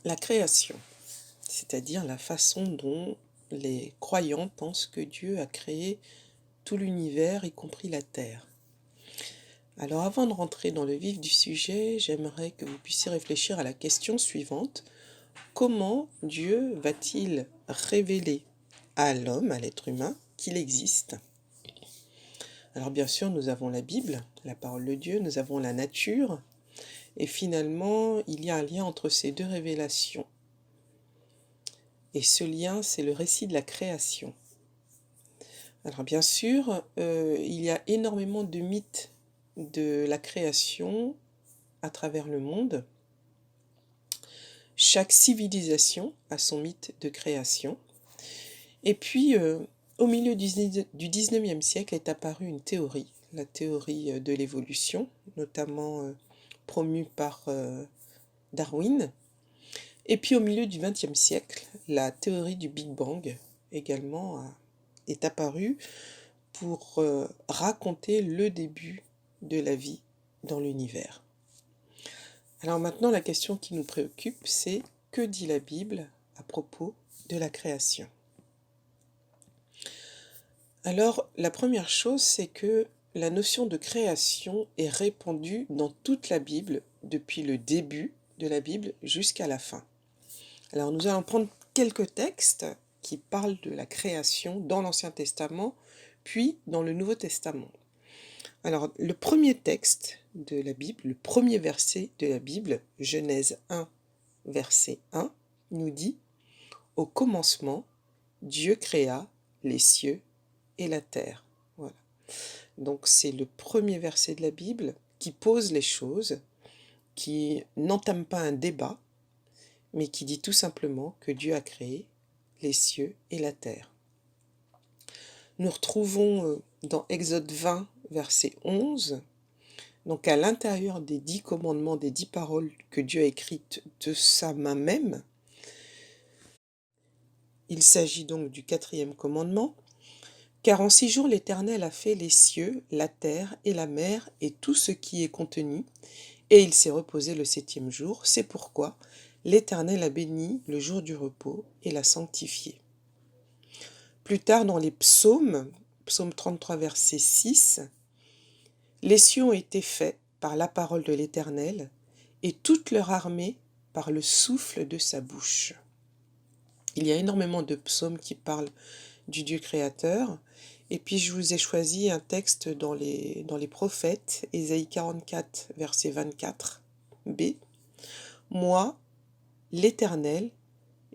La création, c'est-à-dire la façon dont les croyants pensent que Dieu a créé tout l'univers, y compris la terre. Alors avant de rentrer dans le vif du sujet, j'aimerais que vous puissiez réfléchir à la question suivante. Comment Dieu va-t-il révéler à l'homme, à l'être humain, qu'il existe? Alors bien sûr, nous avons la Bible, la parole de Dieu, nous avons la nature, et finalement, il y a un lien entre ces deux révélations. Et ce lien, c'est le récit de la création. Alors bien sûr, il y a énormément de mythes de la création à travers le monde. Chaque civilisation a son mythe de création. Et puis, au milieu du 19e siècle est apparue une théorie, la théorie de l'évolution, notamment promue par Darwin. Et puis au milieu du 20e siècle, la théorie du Big Bang également est apparue pour raconter le début de la vie dans l'univers. Alors maintenant, la question qui nous préoccupe, c'est que dit la Bible à propos de la création? Alors, la première chose, c'est que la notion de création est répandue dans toute la Bible, depuis le début de la Bible jusqu'à la fin. Alors, nous allons prendre quelques textes qui parlent de la création dans l'Ancien Testament, puis dans le Nouveau Testament. Alors, le premier texte de la Bible, le premier verset de la Bible, Genèse 1, verset 1, nous dit « Au commencement, Dieu créa les cieux et la terre. » Voilà. Donc, c'est le premier verset de la Bible qui pose les choses, qui n'entame pas un débat, mais qui dit tout simplement que Dieu a créé les cieux et la terre. Nous retrouvons dans Exode 20, verset 11, donc à l'intérieur des 10 commandements, des 10 paroles que Dieu a écrites de sa main même. Il s'agit donc du 4e commandement. « Car en 6 jours l'Éternel a fait les cieux, la terre et la mer et tout ce qui est contenu, et il s'est reposé le 7e jour. C'est pourquoi l'Éternel a béni le jour du repos et l'a sanctifié. » Plus tard dans les psaumes, psaume 33, verset 6, « Les cieux ont été faits par la parole de l'Éternel, et toute leur armée par le souffle de sa bouche. » Il y a énormément de psaumes qui parlent du Dieu créateur. Et puis je vous ai choisi un texte dans les prophètes, Ésaïe 44, verset 24b. « Moi, l'Éternel,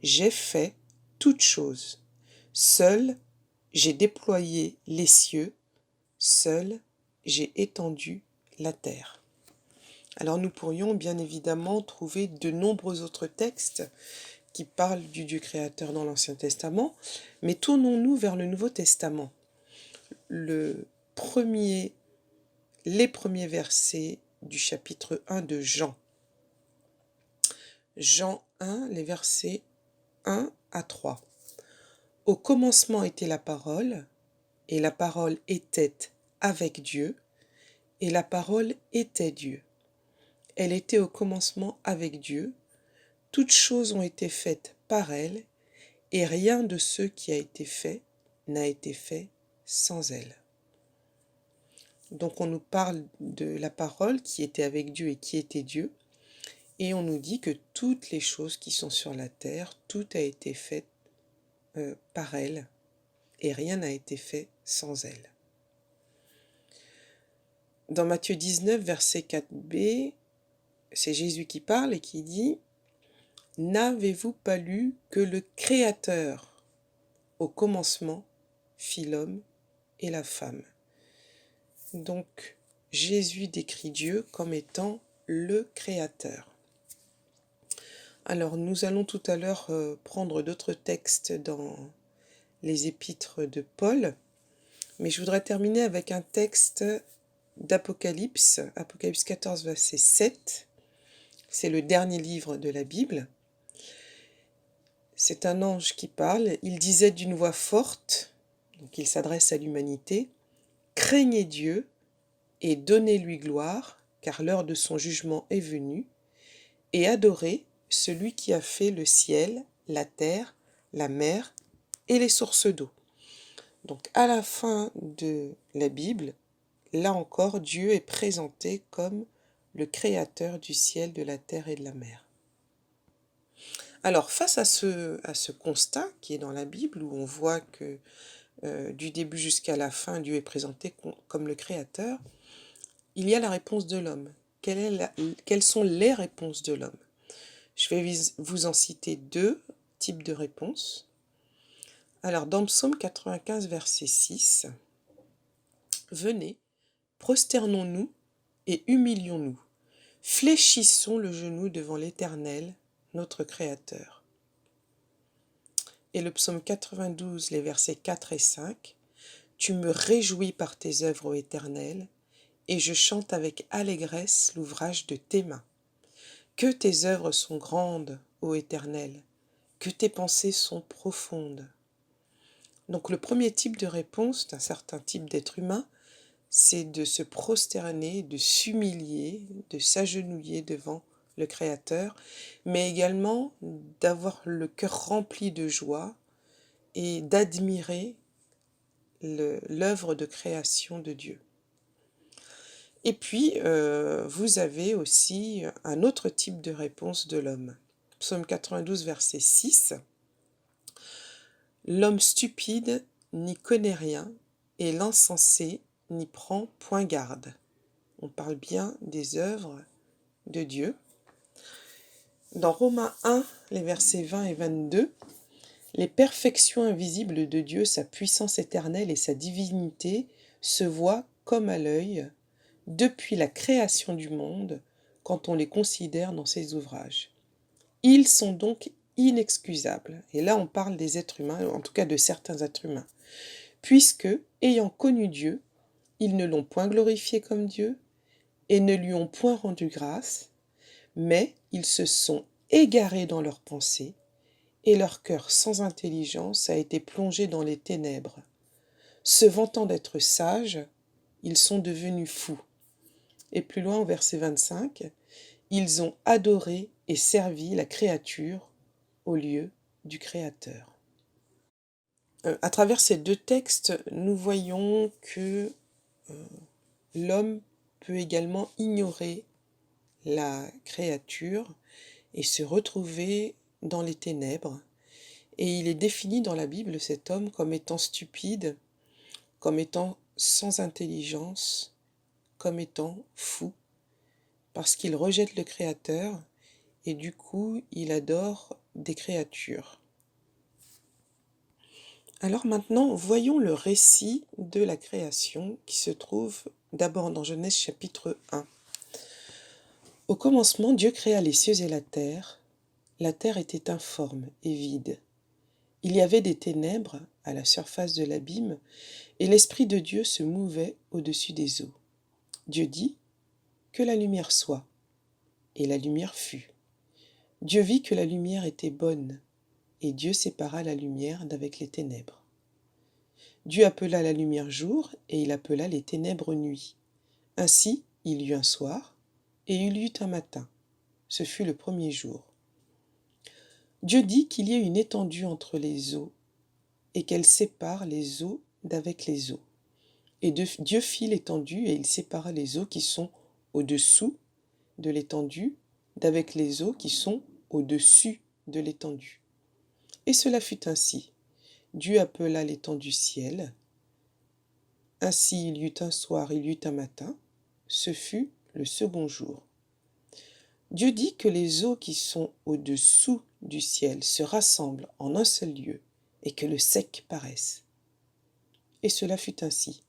j'ai fait toutes choses. Seul, j'ai déployé les cieux. Seul, j'ai étendu la terre. » Alors nous pourrions bien évidemment trouver de nombreux autres textes qui parlent du Dieu créateur dans l'Ancien Testament, mais tournons-nous vers le Nouveau Testament. Les premiers versets du chapitre 1 de Jean. Jean 1, les versets 1 à 3. « Au commencement était la parole, et la parole était avec Dieu, et la parole était Dieu. Elle était au commencement avec Dieu. Toutes choses ont été faites par elle, et rien de ce qui a été fait n'a été fait sans elle. » Donc on nous parle de la parole qui était avec Dieu et qui était Dieu, et on nous dit que toutes les choses qui sont sur la terre, tout a été fait par elle, et rien n'a été fait sans elle. Dans Matthieu 19, verset 4b, c'est Jésus qui parle et qui dit « N'avez-vous pas lu que le Créateur, au commencement, fit l'homme et la femme ?» Donc, Jésus décrit Dieu comme étant le Créateur. Alors, nous allons tout à l'heure prendre d'autres textes dans les épîtres de Paul, mais je voudrais terminer avec un texte d'Apocalypse, Apocalypse 14, verset 7. C'est le dernier livre de la Bible. C'est un ange qui parle. Il disait d'une voix forte, donc il s'adresse à l'humanité, « Craignez Dieu et donnez-lui gloire, car l'heure de son jugement est venue, et adorez, celui qui a fait le ciel, la terre, la mer et les sources d'eau. Donc à la fin de la Bible, là encore, Dieu est présenté comme le créateur du ciel, de la terre et de la mer. Alors face à ce constat qui est dans la Bible, où on voit que du début jusqu'à la fin, Dieu est présenté comme le créateur, il y a la réponse de l'homme. Quelles sont les réponses de l'homme? Je vais vous en citer deux types de réponses. Alors dans Psaume 95, verset 6, « Venez, prosternons-nous et humilions-nous, fléchissons le genou devant l'Éternel, notre Créateur. » Et le psaume 92, les versets 4 et 5, « Tu me réjouis par tes œuvres, ô Éternel, et je chante avec allégresse l'ouvrage de tes mains. Que tes œuvres sont grandes, ô Éternel, que tes pensées sont profondes. » Donc le premier type de réponse d'un certain type d'être humain, c'est de se prosterner, de s'humilier, de s'agenouiller devant le Créateur, mais également d'avoir le cœur rempli de joie et d'admirer l'œuvre de création de Dieu. Et puis, vous avez aussi un autre type de réponse de l'homme. Psaume 92, verset 6. « L'homme stupide n'y connaît rien, et l'insensé n'y prend point garde. » On parle bien des œuvres de Dieu. Dans Romains 1, les versets 20 et 22, « Les perfections invisibles de Dieu, sa puissance éternelle et sa divinité se voient comme à l'œil depuis la création du monde, quand on les considère dans ses ouvrages. Ils sont donc inexcusables. » Et là, on parle des êtres humains, en tout cas de certains êtres humains. « Puisque, ayant connu Dieu, ils ne l'ont point glorifié comme Dieu, et ne lui ont point rendu grâce, mais ils se sont égarés dans leurs pensées, et leur cœur sans intelligence a été plongé dans les ténèbres. Se vantant d'être sages, ils sont devenus fous. » Et plus loin, au verset 25, « Ils ont adoré et servi la créature au lieu du Créateur. » À travers ces deux textes, nous voyons que l'homme peut également ignorer la créature et se retrouver dans les ténèbres. Et il est défini dans la Bible, cet homme, comme étant stupide, comme étant sans intelligence, comme étant fou, parce qu'il rejette le Créateur et du coup, il adore des créatures. Alors maintenant, voyons le récit de la création qui se trouve d'abord dans Genèse chapitre 1. Au commencement, Dieu créa les cieux et la terre. La terre était informe et vide. Il y avait des ténèbres à la surface de l'abîme, et l'Esprit de Dieu se mouvait au-dessus des eaux. Dieu dit : « Que la lumière soit. » Et la lumière fut. Dieu vit que la lumière était bonne, et Dieu sépara la lumière d'avec les ténèbres. Dieu appela la lumière jour, et il appela les ténèbres nuit. Ainsi il y eut un soir, et il y eut un matin. Ce fut le premier jour. Dieu dit qu'il y ait une étendue entre les eaux, et qu'elle sépare les eaux d'avec les eaux. Et Dieu fit l'étendue, et il sépara les eaux qui sont au-dessous de l'étendue d'avec les eaux qui sont au-dessus de l'étendue. Et cela fut ainsi. Dieu appela l'étendue ciel. Ainsi il y eut un soir, il y eut un matin. Ce fut le second jour. Dieu dit que les eaux qui sont au-dessous du ciel se rassemblent en un seul lieu et que le sec paraisse. Et cela fut ainsi.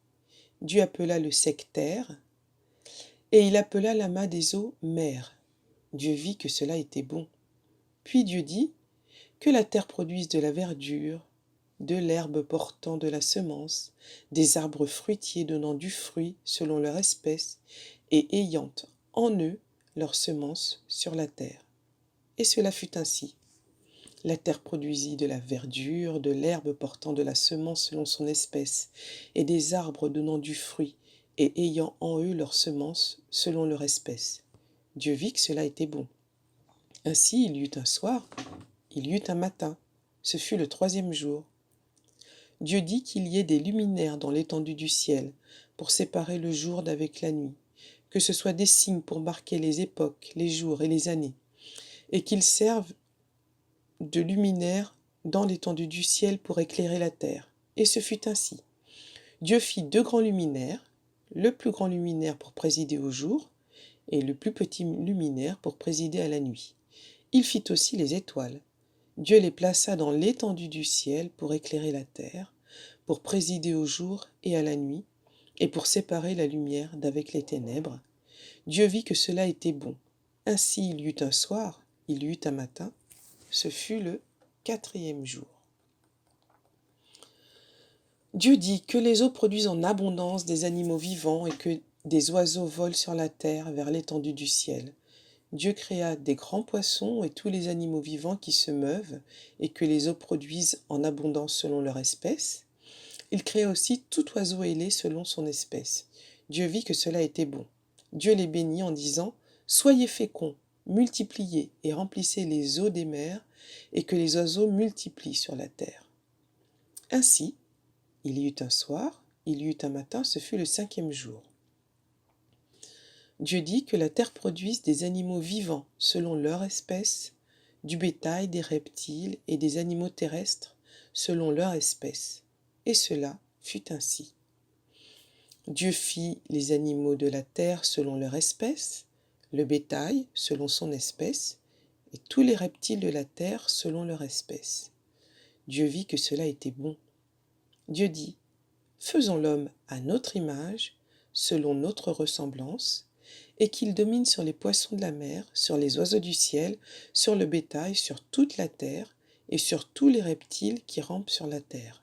Dieu appela le sec terre, et il appela l'amas des eaux mer. Dieu vit que cela était bon. Puis Dieu dit que la terre produise de la verdure, de l'herbe portant de la semence, des arbres fruitiers donnant du fruit selon leur espèce, et ayant en eux leur semence sur la terre. Et cela fut ainsi. La terre produisit de la verdure, de l'herbe portant de la semence selon son espèce, et des arbres donnant du fruit, et ayant en eux leur semence selon leur espèce. Dieu vit que cela était bon. Ainsi il y eut un soir, il y eut un matin. Ce fut le troisième jour. Dieu dit qu'il y ait des luminaires dans l'étendue du ciel, pour séparer le jour d'avec la nuit, que ce soit des signes pour marquer les époques, les jours et les années, et qu'ils servent de luminaires dans l'étendue du ciel pour éclairer la terre. Et ce fut ainsi. Dieu fit 2 grands luminaires, le plus grand luminaire pour présider au jour, et le plus petit luminaire pour présider à la nuit. Il fit aussi les étoiles. Dieu les plaça dans l'étendue du ciel pour éclairer la terre, pour présider au jour et à la nuit, et pour séparer la lumière d'avec les ténèbres. Dieu vit que cela était bon. Ainsi il y eut un soir, il y eut un matin. Ce fut le 4e jour. Dieu dit que les eaux produisent en abondance des animaux vivants et que des oiseaux volent sur la terre vers l'étendue du ciel. Dieu créa des grands poissons et tous les animaux vivants qui se meuvent et que les eaux produisent en abondance selon leur espèce. Il créa aussi tout oiseau ailé selon son espèce. Dieu vit que cela était bon. Dieu les bénit en disant « Soyez féconds, multipliez et remplissez les eaux des mers et que les oiseaux multiplient sur la terre. » Ainsi, il y eut un soir, il y eut un matin, ce fut le 5e jour. Dieu dit que la terre produise des animaux vivants selon leur espèce, du bétail, des reptiles et des animaux terrestres selon leur espèce. Et cela fut ainsi. Dieu fit les animaux de la terre selon leur espèce, le bétail selon son espèce, et tous les reptiles de la terre selon leur espèce. Dieu vit que cela était bon. Dieu dit, faisons l'homme à notre image, selon notre ressemblance, et qu'il domine sur les poissons de la mer, sur les oiseaux du ciel, sur le bétail, sur toute la terre, et sur tous les reptiles qui rampent sur la terre.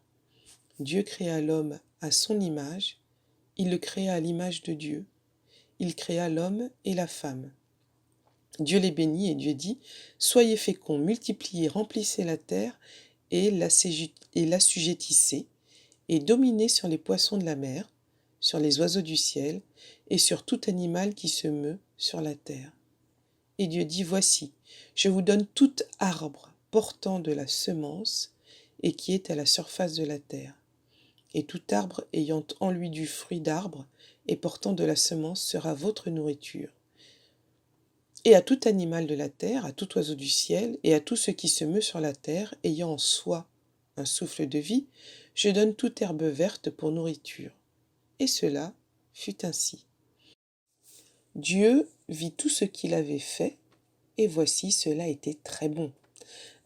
Dieu créa l'homme à son image, il le créa à l'image de Dieu. Il créa l'homme et la femme. Dieu les bénit et Dieu dit, soyez féconds, multipliez, remplissez la terre et l'assujettissez, et dominez sur les poissons de la mer, sur les oiseaux du ciel, et sur tout animal qui se meut sur la terre. Et Dieu dit, voici, je vous donne tout arbre portant de la semence et qui est à la surface de la terre. Et tout arbre ayant en lui du fruit d'arbre et portant de la semence sera votre nourriture. Et à tout animal de la terre, à tout oiseau du ciel, et à tout ce qui se meut sur la terre, ayant en soi un souffle de vie, je donne toute herbe verte pour nourriture. Et cela fut ainsi. Dieu vit tout ce qu'il avait fait, et voici cela était très bon.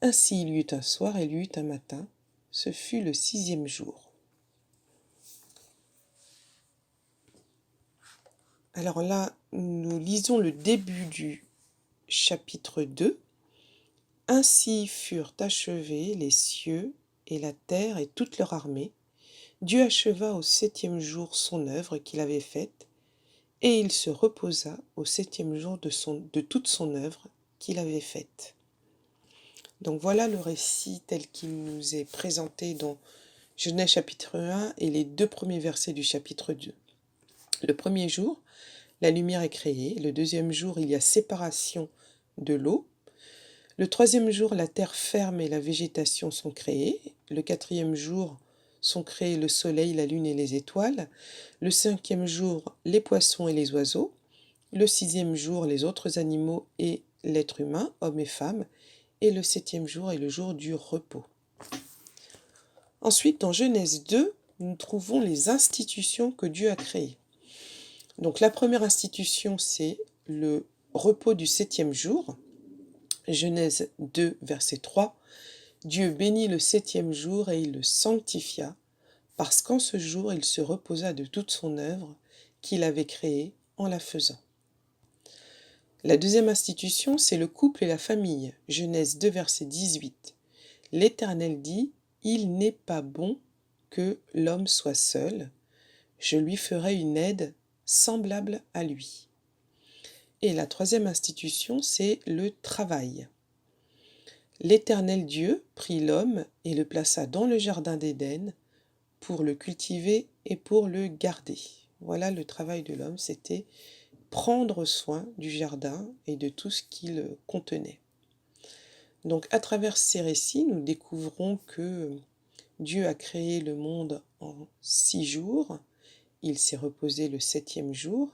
Ainsi il y eut un soir et il y eut un matin, ce fut le 6e jour. Alors là, nous lisons le début du chapitre 2. Ainsi furent achevés les cieux et la terre et toute leur armée. Dieu acheva au 7e jour son œuvre qu'il avait faite, et il se reposa au 7e jour de toute son œuvre qu'il avait faite. Donc voilà le récit tel qu'il nous est présenté dans Genèse chapitre 1 et les 2 premiers versets du chapitre 2. Le premier jour, la lumière est créée. Le 2e jour, il y a séparation de l'eau. Le 3e jour, la terre ferme et la végétation sont créées. Le 4e jour, sont créés le soleil, la lune et les étoiles. Le 5e jour, les poissons et les oiseaux. Le 6e jour, les autres animaux et l'être humain, hommes et femmes. Et le 7e jour est le jour du repos. Ensuite, dans Genèse 2, nous trouvons les institutions que Dieu a créées. Donc la première institution, c'est le repos du 7e jour. Genèse 2, verset 3. Dieu bénit le 7e jour et il le sanctifia, parce qu'en ce jour il se reposa de toute son œuvre qu'il avait créée en la faisant. La deuxième institution, c'est le couple et la famille. Genèse 2, verset 18. L'Éternel dit, « Il n'est pas bon que l'homme soit seul, je lui ferai une aide semblable à lui. » Et la troisième institution, c'est le travail. L'Éternel Dieu prit l'homme et le plaça dans le jardin d'Éden pour le cultiver et pour le garder. Voilà le travail de l'homme, c'était prendre soin du jardin et de tout ce qu'il contenait. Donc à travers ces récits, nous découvrons que Dieu a créé le monde en 6 jours, il s'est reposé le 7e jour,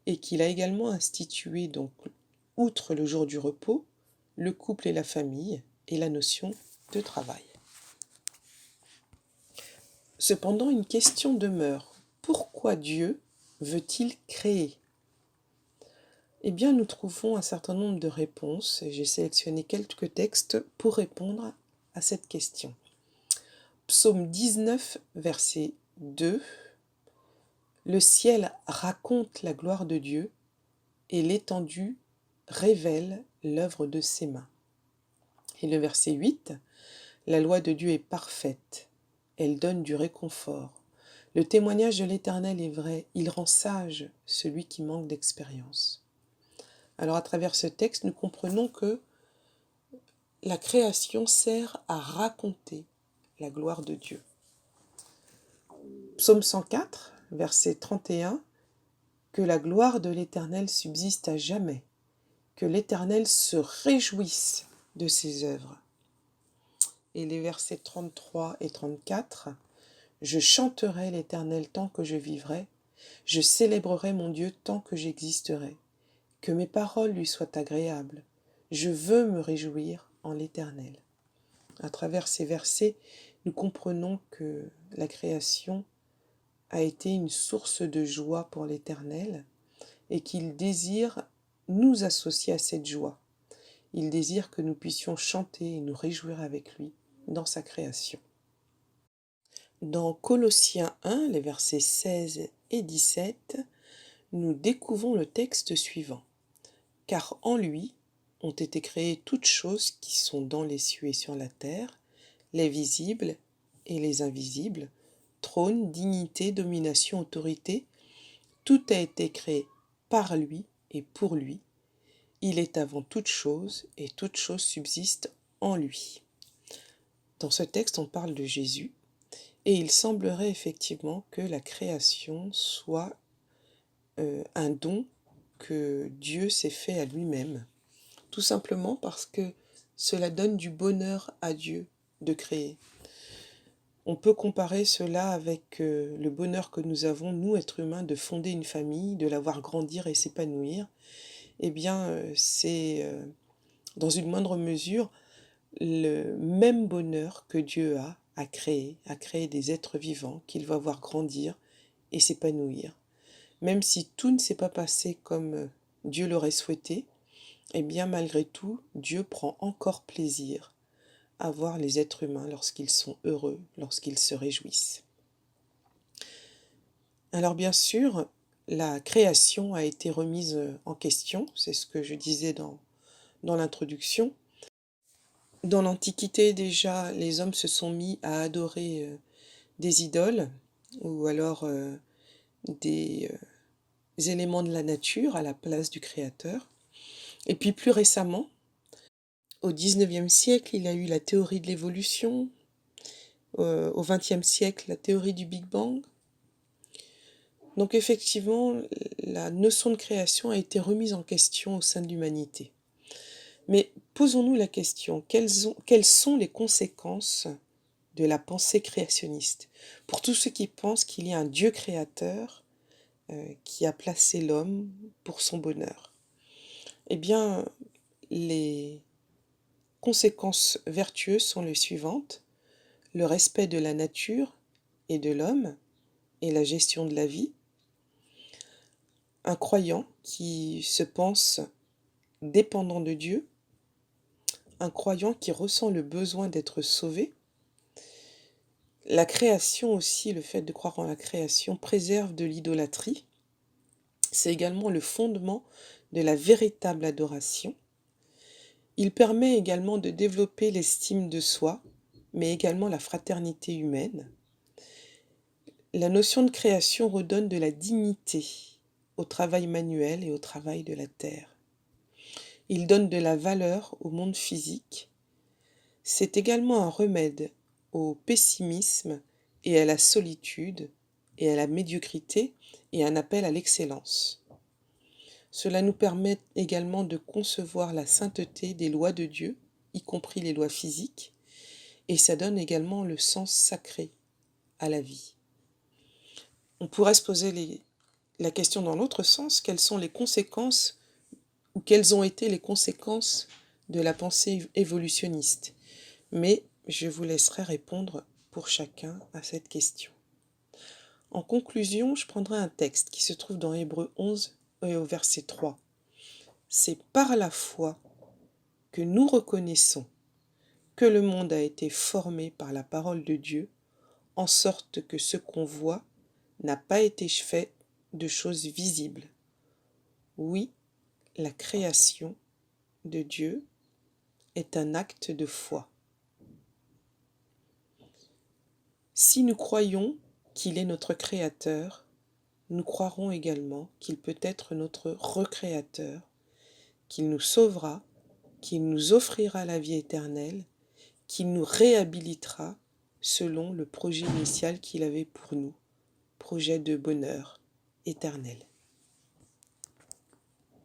et qu'il a également institué, donc, outre le jour du repos, le couple et la famille, et la notion de travail. Cependant, une question demeure. Pourquoi Dieu veut-il créer? Eh bien, nous trouvons un certain nombre de réponses, et j'ai sélectionné quelques textes pour répondre à cette question. Psaume 19, verset 2. Le ciel raconte la gloire de Dieu, et l'étendue révèle l'œuvre de ses mains. Et le verset 8. La loi de Dieu est parfaite, elle donne du réconfort. Le témoignage de l'Éternel est vrai, il rend sage celui qui manque d'expérience. Alors à travers ce texte, nous comprenons que la création sert à raconter la gloire de Dieu. Psaume 104, verset 31, que la gloire de l'Éternel subsiste à jamais, que l'Éternel se réjouisse de ses œuvres. Et les versets 33 et 34, je chanterai l'Éternel tant que je vivrai, je célébrerai mon Dieu tant que j'existerai. Que mes paroles lui soient agréables, je veux me réjouir en l'Éternel. À travers ces versets, nous comprenons que la création a été une source de joie pour l'Éternel et qu'il désire nous associer à cette joie. Il désire que nous puissions chanter et nous réjouir avec lui dans sa création. Dans Colossiens 1, les versets 16 et 17, nous découvrons le texte suivant. Car en lui ont été créées toutes choses qui sont dans les cieux et sur la terre, les visibles et les invisibles, trône, dignité, domination, autorité, tout a été créé par lui et pour lui. Il est avant toute chose et toute chose subsiste en lui. Dans ce texte, on parle de Jésus et il semblerait effectivement que la création soit un don que Dieu s'est fait à lui-même, tout simplement parce que cela donne du bonheur à Dieu de créer. On peut comparer cela avec le bonheur que nous avons, nous, êtres humains, de fonder une famille, de la voir grandir et s'épanouir. Eh bien, c'est, dans une moindre mesure, le même bonheur que Dieu a à créer des êtres vivants qu'il va voir grandir et s'épanouir. Même si tout ne s'est pas passé comme Dieu l'aurait souhaité, eh bien malgré tout, Dieu prend encore plaisir à voir les êtres humains lorsqu'ils sont heureux, lorsqu'ils se réjouissent. Alors bien sûr, la création a été remise en question, c'est ce que je disais dans l'introduction. Dans l'Antiquité déjà, les hommes se sont mis à adorer des idoles ou alors des éléments de la nature à la place du Créateur. Et puis plus récemment, au XIXe siècle, il y a eu la théorie de l'évolution, au XXe siècle, la théorie du Big Bang. Donc effectivement, la notion de création a été remise en question au sein de l'humanité. Mais posons-nous la question, quelles sont les conséquences de la pensée créationniste pour tous ceux qui pensent qu'il y a un Dieu créateur qui a placé l'homme pour son bonheur? Eh bien, les conséquences vertueuses sont les suivantes: le respect de la nature et de l'homme et la gestion de la vie. Un croyant qui se pense dépendant de Dieu, un croyant qui ressent le besoin d'être sauvé. La création aussi, le fait de croire en la création, préserve de l'idolâtrie. C'est également le fondement de la véritable adoration. Il permet également de développer l'estime de soi, mais également la fraternité humaine. La notion de création redonne de la dignité au travail manuel et au travail de la terre. Il donne de la valeur au monde physique. C'est également un remède au pessimisme et à la solitude et à la médiocrité et un appel à l'excellence. Cela nous permet également de concevoir la sainteté des lois de Dieu, y compris les lois physiques, et ça donne également le sens sacré à la vie. On pourrait se poser la question dans l'autre sens, quelles sont les conséquences ou quelles ont été les conséquences de la pensée évolutionniste? Mais je vous laisserai répondre pour chacun à cette question. En conclusion, je prendrai un texte qui se trouve dans Hébreux 11 et au verset 3. C'est par la foi que nous reconnaissons que le monde a été formé par la parole de Dieu, en sorte que ce qu'on voit n'a pas été fait de choses visibles. Oui, la création de Dieu est un acte de foi. Si nous croyons qu'il est notre Créateur, nous croirons également qu'il peut être notre recréateur, qu'il nous sauvera, qu'il nous offrira la vie éternelle, qu'il nous réhabilitera selon le projet initial qu'il avait pour nous, projet de bonheur éternel.